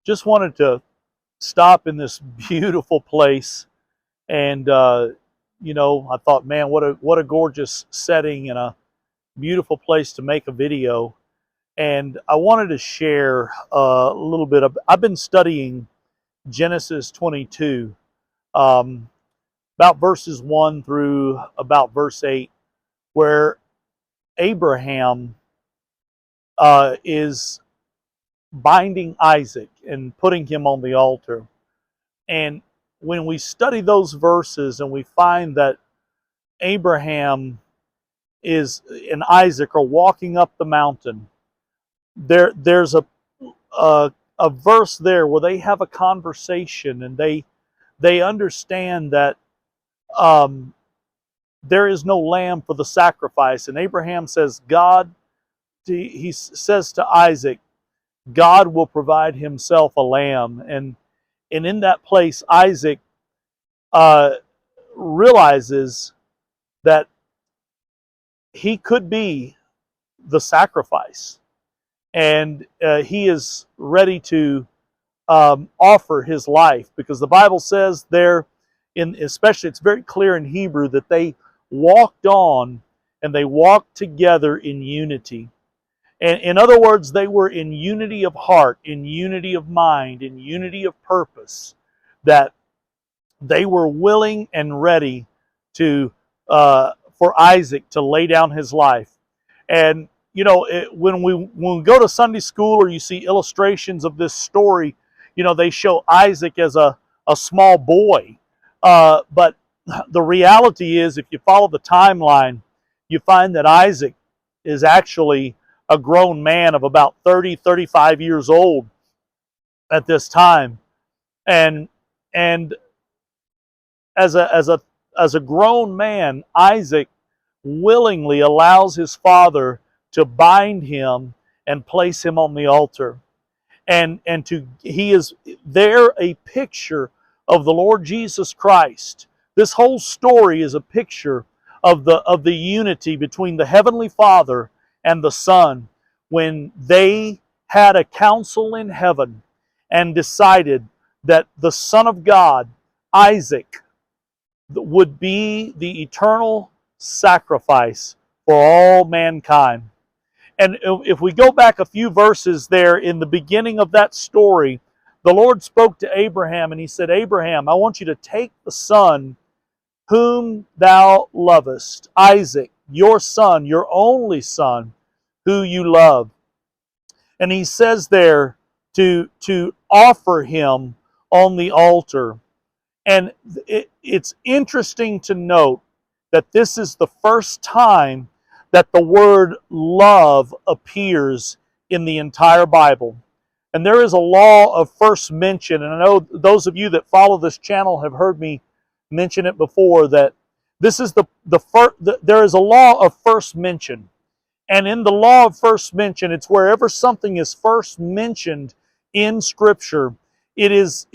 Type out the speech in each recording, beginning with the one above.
just wanted to stop in this beautiful place, and I thought, man, what a gorgeous setting and a beautiful place to make a video. And I wanted to share a little bit of. I've been studying Genesis 22, um, about verses 1 through about verse 8, where Abraham is binding Isaac and putting him on the altar. And when we study those verses and we find that Abraham and Isaac are walking up the mountain, there's a verse there where they have a conversation, and they understand that there is no lamb for the sacrifice. And Abraham says, he says to Isaac, God will provide himself a lamb. And in that place, Isaac realizes that he could be the sacrifice. And he is ready to offer his life, because the Bible says there, especially it's very clear in Hebrew, that they walked on and they walked together in unity. And in other words, they were in unity of heart, in unity of mind, in unity of purpose, that they were willing and ready to for Isaac to lay down his life. And when we go to Sunday school, or you see illustrations of this story, they show Isaac as a small boy. But the reality is, if you follow the timeline, you find that Isaac is actually a grown man of about 30, 35 years old at this time. And as a grown man, Isaac willingly allows his father to bind him and place him on the altar. And he is there, a picture of the Lord Jesus Christ. This whole story is a picture of the unity between the Heavenly Father and the Son, when they had a council in heaven and decided that the Son of God, Isaac, would be the eternal sacrifice for all mankind. And if we go back a few verses there, in the beginning of that story, the Lord spoke to Abraham, and he said, Abraham, I want you to take the son whom thou lovest, Isaac, your son, your only son, who you love. And he says there to offer him on the altar. And it's interesting to note that this is the first time that the word love appears in the entire Bible. And there is a law of first mention, and I know those of you that follow this channel have heard me mention it before, that this is there is a law of first mention. And in the law of first mention, it's wherever something is first mentioned in Scripture, it is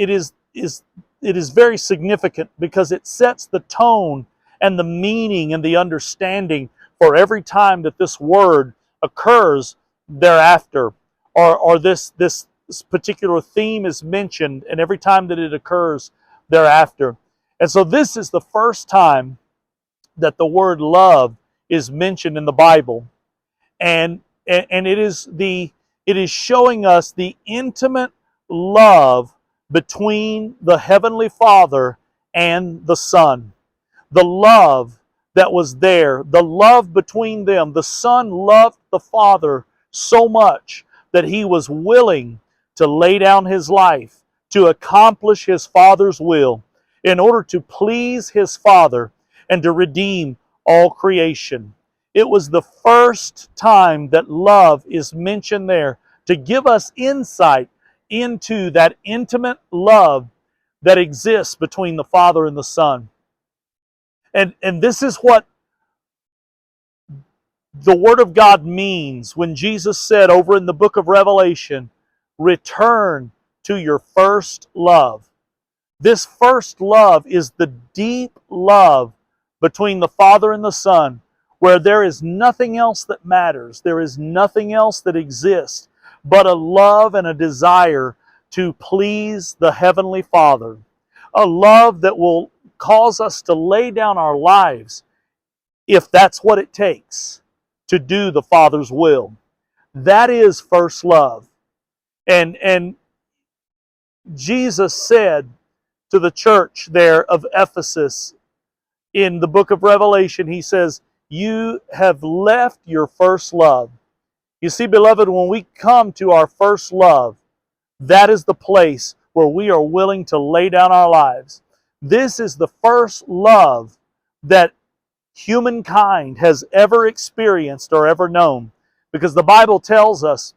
very significant, because it sets the tone and the meaning and the understanding for every time that this word occurs thereafter, or this particular theme is mentioned, and every time that it occurs thereafter. And so this is the first time that the word love is mentioned in the Bible. And it is showing us the intimate love between the Heavenly Father and the Son. The love that was there, the love between them. The Son loved the Father so much that he was willing to lay down his life to accomplish his Father's will, in order to please his Father and to redeem all creation. It was the first time that love is mentioned there, to give us insight into that intimate love that exists between the Father and the Son. And this is what the Word of God means when Jesus said over in the book of Revelation, return to your first love. This first love is the deep love between the Father and the Son, where there is nothing else that matters. There is nothing else that exists but a love and a desire to please the Heavenly Father. A love that will cause us to lay down our lives if that's what it takes to do the Father's will. That is first love. And Jesus said to the church there of Ephesus in the book of Revelation, He says, you have left your first love. You see, beloved, when we come to our first love, that is the place where we are willing to lay down our lives. This is the first love that humankind has ever experienced or ever known. Because the Bible tells us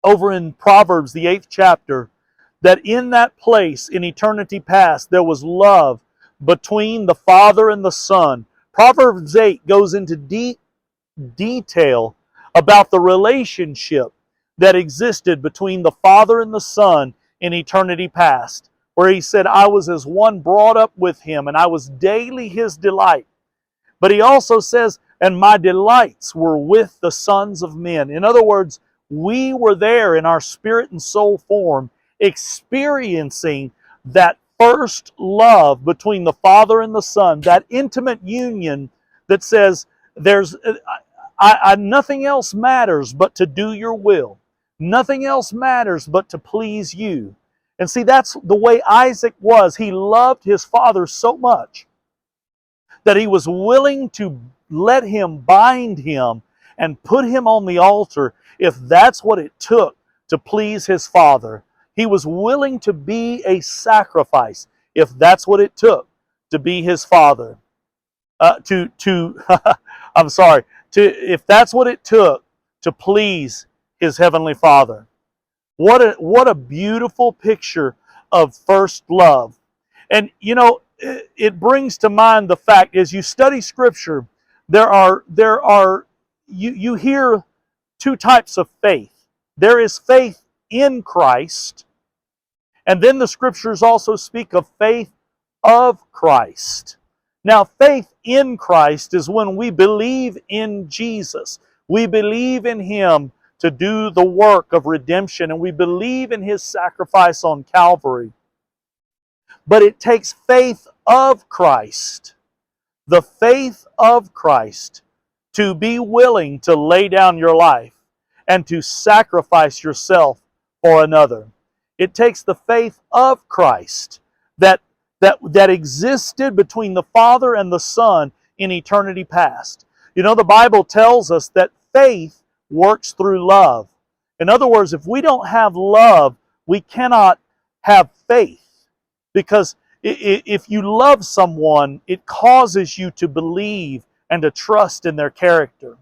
over in Proverbs, the 8th chapter, that in that place in eternity past, there was love between the Father and the Son. Proverbs 8 goes into deep detail about the relationship that existed between the Father and the Son in eternity past, where He said, I was as one brought up with Him, and I was daily His delight. But He also says, and my delights were with the sons of men. In other words, we were there in our spirit and soul form, experiencing that first love between the Father and the Son, that intimate union that says, nothing else matters but to do your will. Nothing else matters but to please you. And see, that's the way Isaac was. He loved his father so much that he was willing to let him bind him and put him on the altar if that's what it took to please his father. He was willing to be a sacrifice if that's what it took to be his father. I'm sorry, if that's what it took to please his heavenly Father. What a beautiful picture of first love. And you know, it brings to mind the fact, as you study Scripture, you hear two types of faith. There is faith in Christ, and then the Scriptures also speak of faith of Christ. Now, faith in Christ is when we believe in Jesus. We believe in Him to do the work of redemption, and we believe in His sacrifice on Calvary. But it takes faith of Christ, the faith of Christ, to be willing to lay down your life and to sacrifice yourself for another. It takes the faith of Christ that existed between the Father and the Son in eternity past. You know, the Bible tells us that faith works through love. In other words, if we don't have love, we cannot have faith. Because if you love someone, it causes you to believe and to trust in their character.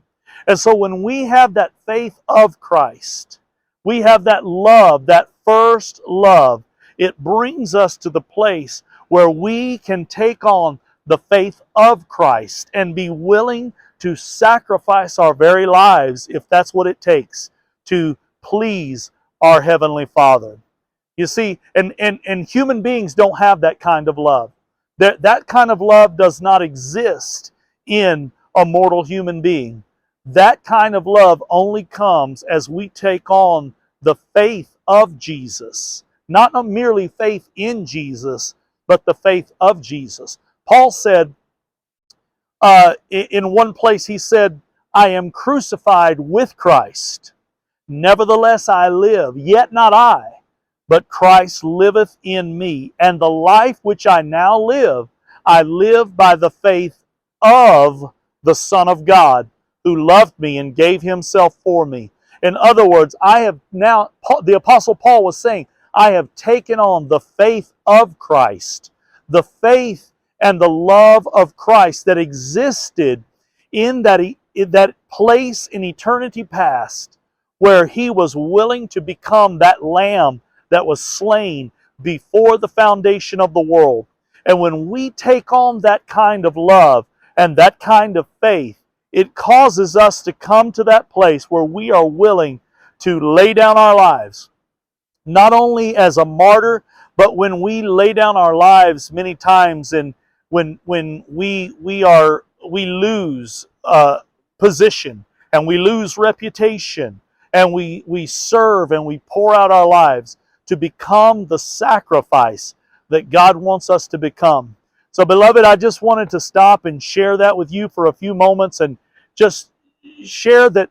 And so when we have that faith of Christ, we have that love, that first love, it brings us to the place where we can take on the faith of Christ and be willing to sacrifice our very lives, if that's what it takes, to please our Heavenly Father. You see, and human beings don't have that kind of love. That kind of love does not exist in a mortal human being. That kind of love only comes as we take on the faith of Jesus. Not merely faith in Jesus, but the faith of Jesus. Paul said, in one place he said, I am crucified with Christ. Nevertheless I live, yet not I, but Christ liveth in me. And the life which I now live, I live by the faith of the Son of God, who loved me and gave Himself for me. In other words, the Apostle Paul was saying, I have taken on the faith of Christ, the faith and the love of Christ that existed in that place in eternity past, where He was willing to become that lamb that was slain before the foundation of the world. And when we take on that kind of love and that kind of faith, it causes us to come to that place where we are willing to lay down our lives, not only as a martyr, but when we lay down our lives many times, and when we lose position and we lose reputation, and we serve and we pour out our lives, to become the sacrifice that God wants us to become. So, beloved, I just wanted to stop and share that with you for a few moments and just share that,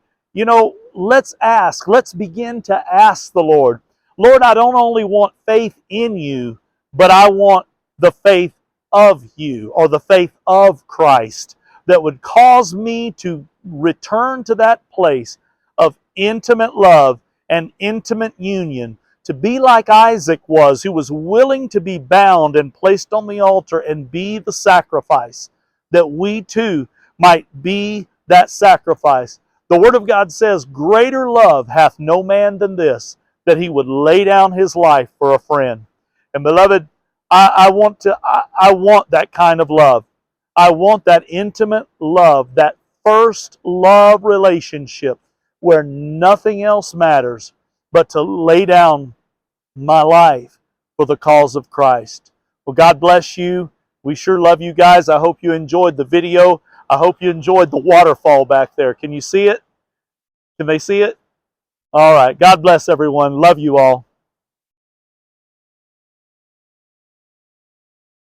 let's ask. Let's begin to ask the Lord. Lord, I don't only want faith in you, but I want the faith of you, or the faith of Christ, that would cause me to return to that place of intimate love and intimate union, to be like Isaac was, who was willing to be bound and placed on the altar and be the sacrifice, that we too might be that sacrifice. The Word of God says, greater love hath no man than this, that he would lay down his life for a friend. And beloved, I want that kind of love. I want that intimate love, that first love relationship where nothing else matters but to lay down my life for the cause of Christ. Well, God bless you. We sure love you guys. I hope you enjoyed the video. I hope you enjoyed the waterfall back there. Can you see it? Can they see it? All right. God bless everyone. Love you all.